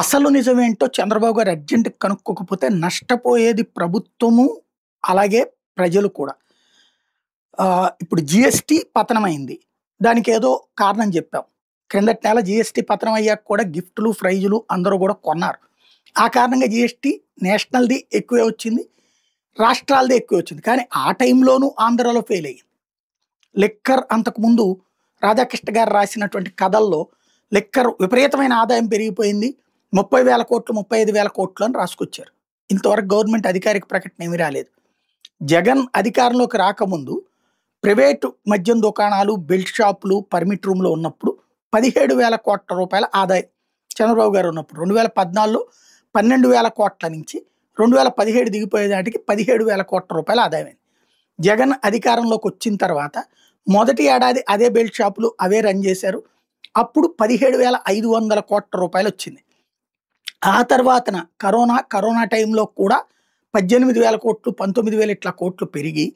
అసలు నిజమేంటో చంద్రబాబు గారు అర్జెంట్‌గా కనుక్కోకపోతే నష్టపోయేది ప్రభుత్వము, అలాగే ప్రజలు కూడా. ఇప్పుడు జీఎస్టీ పతనమైంది. దానికేదో కారణం చెప్పాం. క్రిందటి నెల జీఎస్టీ పతనం అయ్యాక కూడా గిఫ్టులు, ప్రైజులు అందరూ కూడా కొన్నారు. ఆ కారణంగా జీఎస్టీ నేషనల్‌ది ఎక్కువే వచ్చింది. రాష్ట్రాలది ఎక్కువే వచ్చింది. కానీ ఆ టైంలోనూ ఆంధ్రాలో ఫెయిల్ అయ్యింది. లిక్కర్ అంతకుముందు రాధాకృష్ణ గారు రాసినటువంటి కథల్లో లిక్కర్ విపరీతమైన ఆదాయం పెరిగిపోయింది. 30,000 కోట్లు, 35,000 కోట్లు అని రాసుకొచ్చారు. ఇంతవరకు గవర్నమెంట్ అధికారిక ప్రకటన ఏమీ రాలేదు. జగన్ అధికారంలోకి రాకముందు ప్రైవేటు మద్యం దుకాణాలు, బెల్ట్ షాపులు, పర్మిట్ రూమ్‌లో ఉన్నప్పుడు 17,000 కోట్ల రూపాయల ఆదాయం చంద్రబాబు గారు ఉన్నప్పుడు. 2014లో 12,000 కోట్ల నుంచి 2017 దిగిపోయేదాటికి 17,000 కోట్ల రూపాయల ఆదాయమైంది. జగన్ అధికారంలోకి వచ్చిన తర్వాత మొదటి ఏడాది అదే బెల్ట్ షాపులు అవే రన్ చేశారు. అప్పుడు 17,500 కోట్ల రూపాయలు వచ్చింది. ఆ తర్వాతన కరోనా టైంలో కూడా 18,000 కోట్లు, 19,000 ఇట్లా కోట్లు పెరిగి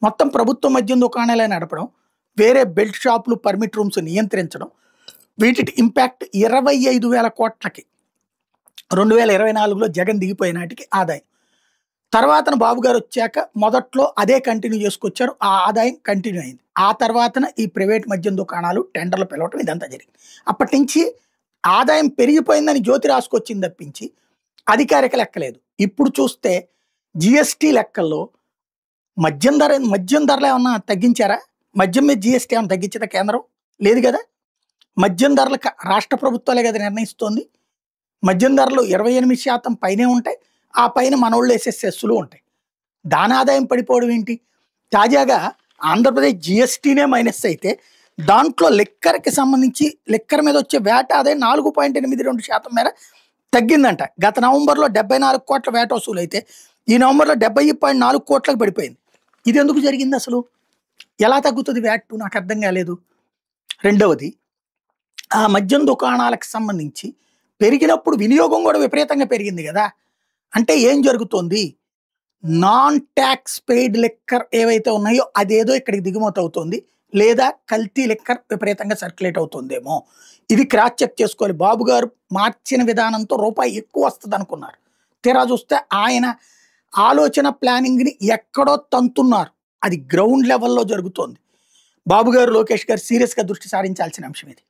మొత్తం ప్రభుత్వ మద్యం దుకాణాలే నడపడం, వేరే బెల్ట్ షాపులు, పర్మిట్ రూమ్స్ నియంత్రించడం, వీటి ఇంపాక్ట్ 25,000 కోట్లకి 2024లో జగన్ దిగిపోయే నాటికి ఆదాయం. తర్వాతన బాబు గారు వచ్చాక మొదట్లో అదే కంటిన్యూ చేసుకొచ్చారు. ఆ ఆదాయం కంటిన్యూ అయింది. ఆ తర్వాతన ఈ ప్రైవేట్ మద్యం దుకాణాలు టెండర్లు పిలవటం ఇదంతా జరిగింది. అప్పటి నుంచి ఆదాయం పెరిగిపోయిందని జ్యోతి రాసుకొచ్చింది తప్పించి అధికారిక లెక్కలేదు. ఇప్పుడు చూస్తే జీఎస్టీ లెక్కల్లో మద్యం ధరలు ఏమన్నా తగ్గించారా? మద్యం మీద జీఎస్టీ ఏమన్నా తగ్గించిందా కేంద్రం? లేదు కదా. మద్యం ధరలు రాష్ట్ర ప్రభుత్వాలే కదా నిర్ణయిస్తోంది. మద్యం ధరలు 28% పైనే ఉంటాయి. ఆ పైన మనోళ్ళు వేసే సెస్సులు ఉంటాయి. దాని ఆదాయం పడిపోవడం ఏంటి? తాజాగా ఆంధ్రప్రదేశ్ జీఎస్టీనే మైనస్ అయితే దాంట్లో లిక్కర్కి సంబంధించి లిక్కర్ మీద వచ్చే వ్యాట్ ఆదాయం 4.82% మేర తగ్గిందంట. గత నవంబర్లో 74 కోట్ల వ్యాట్ వసూలు అయితే ఈ నవంబర్లో 70.4 కోట్లకు పడిపోయింది. ఇది ఎందుకు జరిగింది అసలు? ఎలా తగ్గుతుంది వ్యాట్? నాకు అర్థం కాలేదు. రెండవది, ఆ మద్యం దుకాణాలకు సంబంధించి పెరిగినప్పుడు వినియోగం కూడా విపరీతంగా పెరిగింది కదా. అంటే ఏం జరుగుతోంది? నాన్ ట్యాక్స్ పెయిడ్ లిక్కర్ ఏవైతే ఉన్నాయో అదేదో ఇక్కడికి దిగుమతి అవుతుంది, లేదా కల్తీ లిక్కర్ విపరీతంగా సర్క్యులేట్ అవుతుందేమో. ఇది క్రాస్ చెక్ చేసుకోవాలి. బాబు గారు మార్చిన విధానంతో రూపాయి ఎక్కువ వస్తుంది అనుకున్నారు. తీరా చూస్తే ఆయన ఆలోచన ప్లానింగ్ని ఎక్కడో తంతున్నారు. అది గ్రౌండ్ లెవెల్లో జరుగుతోంది. బాబు గారు, లోకేష్ గారు సీరియస్గా దృష్టి సారించాల్సిన అంశం ఇది.